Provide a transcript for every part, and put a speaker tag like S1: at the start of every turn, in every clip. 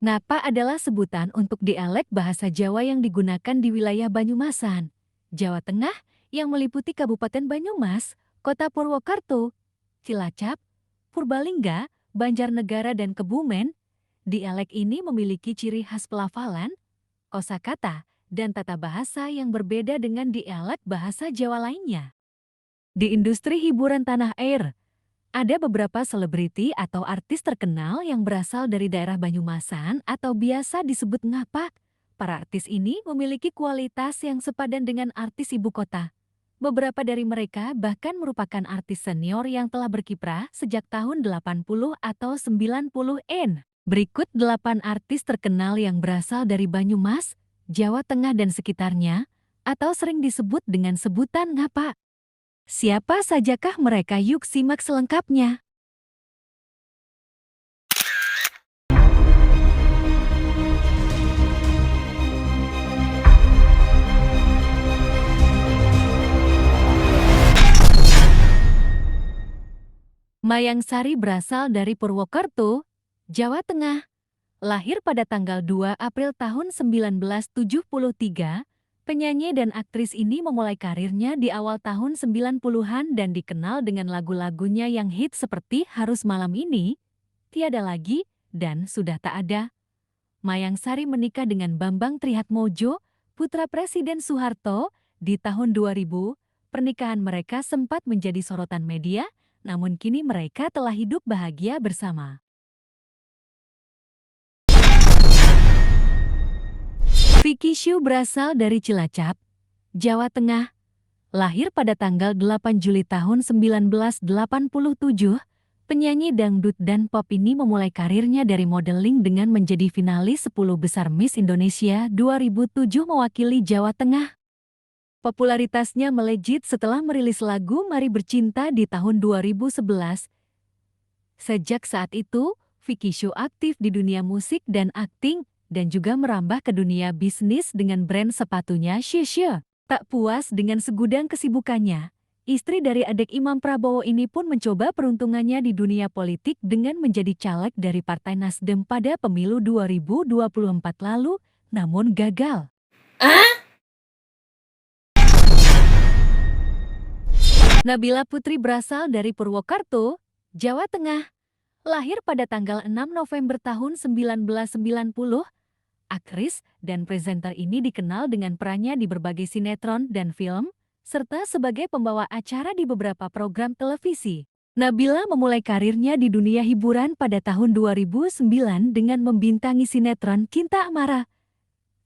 S1: Ngapa adalah sebutan untuk dialek bahasa Jawa yang digunakan di wilayah Banyumasan, Jawa Tengah yang meliputi Kabupaten Banyumas, Kota Purwokerto, Cilacap, Purbalingga, Banjarnegara dan Kebumen. Dialek ini memiliki ciri khas pelafalan, kosakata, dan tata bahasa yang berbeda dengan dialek bahasa Jawa lainnya. Di industri hiburan tanah air, ada beberapa selebriti atau artis terkenal yang berasal dari daerah Banyumasan atau biasa disebut ngapak. Para artis ini memiliki kualitas yang sepadan dengan artis ibu kota. Beberapa dari mereka bahkan merupakan artis senior yang telah berkiprah sejak tahun 80 atau 90-an. Berikut 8 artis terkenal yang berasal dari Banyumas, Jawa Tengah dan sekitarnya, atau sering disebut dengan sebutan ngapak. Siapa sajakah mereka? Yuk simak selengkapnya. Mayang Sari berasal dari Purwokerto, Jawa Tengah. Lahir pada tanggal 2 April tahun 1973, penyanyi dan aktris ini memulai karirnya di awal tahun 90-an dan dikenal dengan lagu-lagunya yang hits seperti Harus Malam Ini, Tiada Lagi, dan Sudah Tak Ada. Mayang Sari menikah dengan Bambang Trihatmojo, putra Presiden Soeharto, di tahun 2000. Pernikahan mereka sempat menjadi sorotan media, namun kini mereka telah hidup bahagia bersama. Vicky Shu berasal dari Cilacap, Jawa Tengah. Lahir pada tanggal 8 Juli tahun 1987, penyanyi dangdut dan pop ini memulai karirnya dari modeling dengan menjadi finalis 10 besar Miss Indonesia 2007 mewakili Jawa Tengah. Popularitasnya melejit setelah merilis lagu Mari Bercinta di tahun 2011. Sejak saat itu, Vicky Shu aktif di dunia musik dan akting, dan juga merambah ke dunia bisnis dengan brand sepatunya Shisha. Tak puas dengan segudang kesibukannya, istri dari adik Imam Prabowo ini pun mencoba peruntungannya di dunia politik dengan menjadi caleg dari Partai Nasdem pada pemilu 2024 lalu, namun gagal. Nabila Putri berasal dari Purwokerto, Jawa Tengah. Lahir pada tanggal 6 November tahun 1990, aktris dan presenter ini dikenal dengan perannya di berbagai sinetron dan film, serta sebagai pembawa acara di beberapa program televisi. Nabila memulai karirnya di dunia hiburan pada tahun 2009 dengan membintangi sinetron Kinta Amara.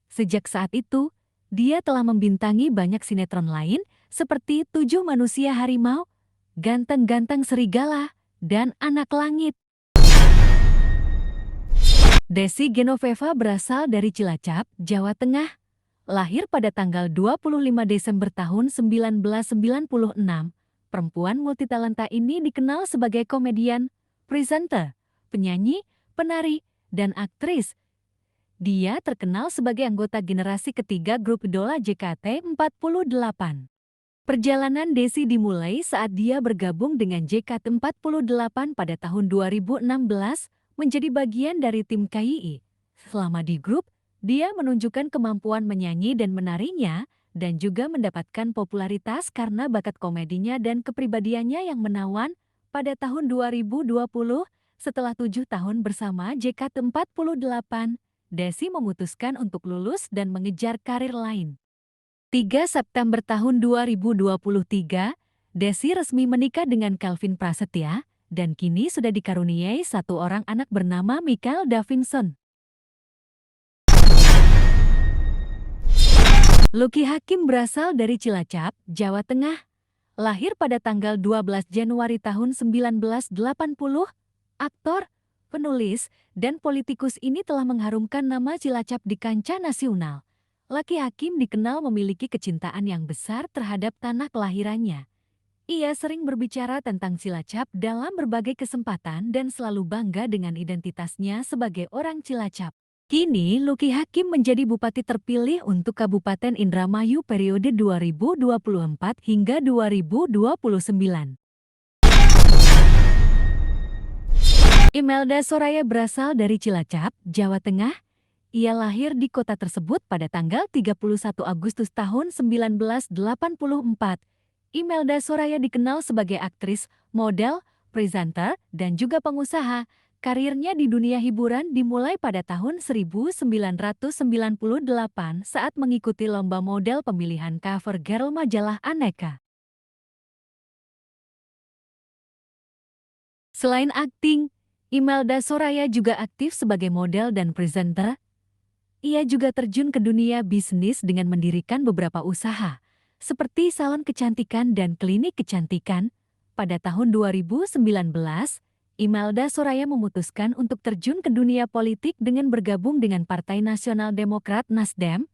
S1: Sejak saat itu, dia telah membintangi banyak sinetron lain seperti 7 Manusia Harimau, Ganteng-Ganteng Serigala, dan Anak Langit. Desi Genoveva berasal dari Cilacap, Jawa Tengah. Lahir pada tanggal 25 Desember tahun 1996, perempuan multitalenta ini dikenal sebagai komedian, presenter, penyanyi, penari, dan aktris. Dia terkenal sebagai anggota generasi ketiga grup idola JKT48. Perjalanan Desi dimulai saat dia bergabung dengan JKT48 pada tahun 2016, menjadi bagian dari tim KII. Selama di grup, dia menunjukkan kemampuan menyanyi dan menarinya, dan juga mendapatkan popularitas karena bakat komedinya dan kepribadiannya yang menawan. Pada tahun 2020, setelah 7 tahun bersama JKT48, Desi memutuskan untuk lulus dan mengejar karir lain. 3 September tahun 2023, Desi resmi menikah dengan Kelvin Prasetya, dan kini sudah dikaruniai 1 orang anak bernama Michael Davinson. Lucky Hakim berasal dari Cilacap, Jawa Tengah. Lahir pada tanggal 12 Januari tahun 1980, aktor, penulis, dan politikus ini telah mengharumkan nama Cilacap di kancah nasional. Lucky Hakim dikenal memiliki kecintaan yang besar terhadap tanah kelahirannya. Ia sering berbicara tentang Cilacap dalam berbagai kesempatan dan selalu bangga dengan identitasnya sebagai orang Cilacap. Kini, Lucky Hakim menjadi bupati terpilih untuk Kabupaten Indramayu periode 2024 hingga 2029. Imelda Soraya berasal dari Cilacap, Jawa Tengah. Ia lahir di kota tersebut pada tanggal 31 Agustus tahun 1984. Imelda Soraya dikenal sebagai aktris, model, presenter, dan juga pengusaha. Karirnya di dunia hiburan dimulai pada tahun 1998 saat mengikuti lomba model pemilihan cover girl majalah Aneka. Selain akting, Imelda Soraya juga aktif sebagai model dan presenter. Ia juga terjun ke dunia bisnis dengan mendirikan beberapa usaha, seperti salon kecantikan dan klinik kecantikan. Pada tahun 2019, Imelda Soraya memutuskan untuk terjun ke dunia politik dengan bergabung dengan Partai Nasional Demokrat Nasdem.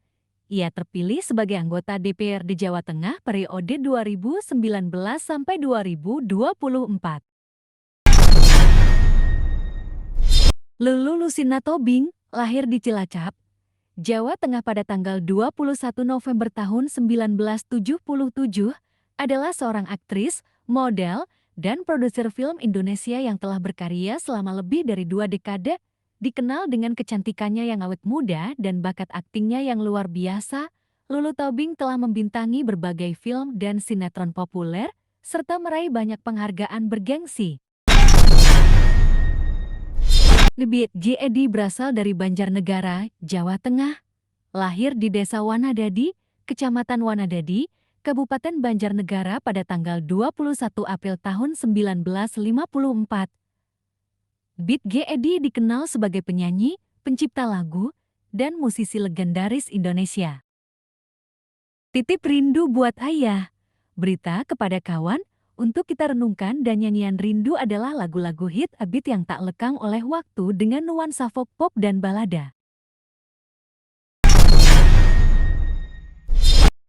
S1: Ia terpilih sebagai anggota DPRD Jawa Tengah periode 2019 sampai 2024. Lulu Lusina Tobing lahir di Cilacap, Jawa Tengah pada tanggal 21 November tahun 1977, adalah seorang aktris, model, dan produser film Indonesia yang telah berkarya selama lebih dari 2 dekade. Dikenal dengan kecantikannya yang awet muda dan bakat aktingnya yang luar biasa, Lulu Tobing telah membintangi berbagai film dan sinetron populer, serta meraih banyak penghargaan bergengsi. Bit G. Edi berasal dari Banjarnegara, Jawa Tengah. Lahir di Desa Wanadadi, Kecamatan Wanadadi, Kabupaten Banjarnegara pada tanggal 21 April tahun 1954. Bit G. Edi dikenal sebagai penyanyi, pencipta lagu, dan musisi legendaris Indonesia. Titip rindu buat ayah. Berita kepada kawan. Untuk kita renungkan dan nyanyian rindu adalah lagu-lagu hit Abit yang tak lekang oleh waktu dengan nuansa folk pop dan balada.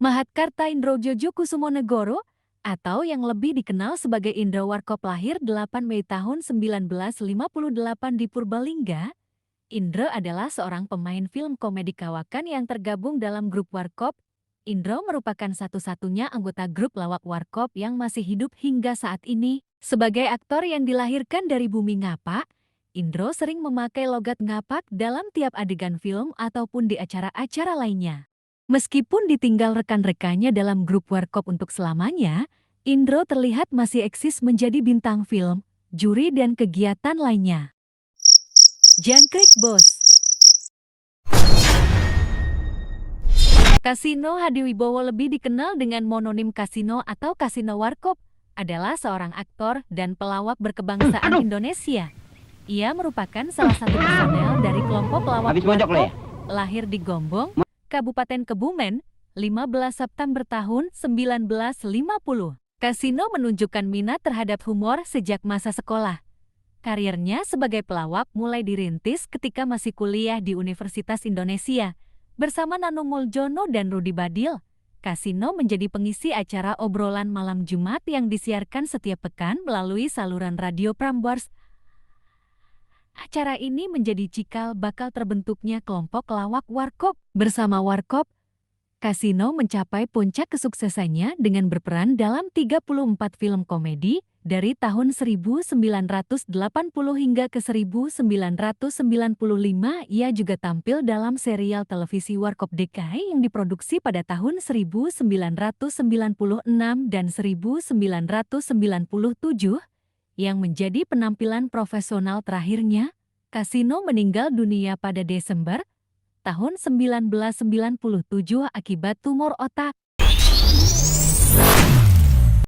S1: Mahatkarta Indro Jojo Kusumonegoro, atau yang lebih dikenal sebagai Indro Warkop, lahir 8 Mei tahun 1958 di Purbalingga. Indro adalah seorang pemain film komedi kawakan yang tergabung dalam grup Warkop. Indro merupakan satu-satunya anggota grup lawak Warkop yang masih hidup hingga saat ini. Sebagai aktor yang dilahirkan dari bumi ngapak, Indro sering memakai logat ngapak dalam tiap adegan film ataupun di acara-acara lainnya. Meskipun ditinggal rekan-rekannya dalam grup Warkop untuk selamanya, Indro terlihat masih eksis menjadi bintang film, juri dan kegiatan lainnya. Jangkrik Bos. Kasino Hadiwibowo, lebih dikenal dengan mononim Kasino atau Kasino Warkop, adalah seorang aktor dan pelawak berkebangsaan Indonesia. Ia merupakan salah satu personel dari kelompok lawak Warkop, lahir di Gombong, Kabupaten Kebumen, 15 September tahun 1950. Kasino menunjukkan minat terhadap humor sejak masa sekolah. Karirnya sebagai pelawak mulai dirintis ketika masih kuliah di Universitas Indonesia. Bersama Nano Muljono dan Rudi Badil, Kasino menjadi pengisi acara obrolan malam Jumat yang disiarkan setiap pekan melalui saluran radio Prambors. Acara ini menjadi cikal bakal terbentuknya kelompok lawak Warkop. Bersama Warkop, Kasino mencapai puncak kesuksesannya dengan berperan dalam 34 film komedi dari tahun 1980 hingga ke 1995. Ia juga tampil dalam serial televisi Warkop DKI yang diproduksi pada tahun 1996 dan 1997, yang menjadi penampilan profesional terakhirnya. Kasino meninggal dunia pada Desember tahun 1997 akibat tumor otak.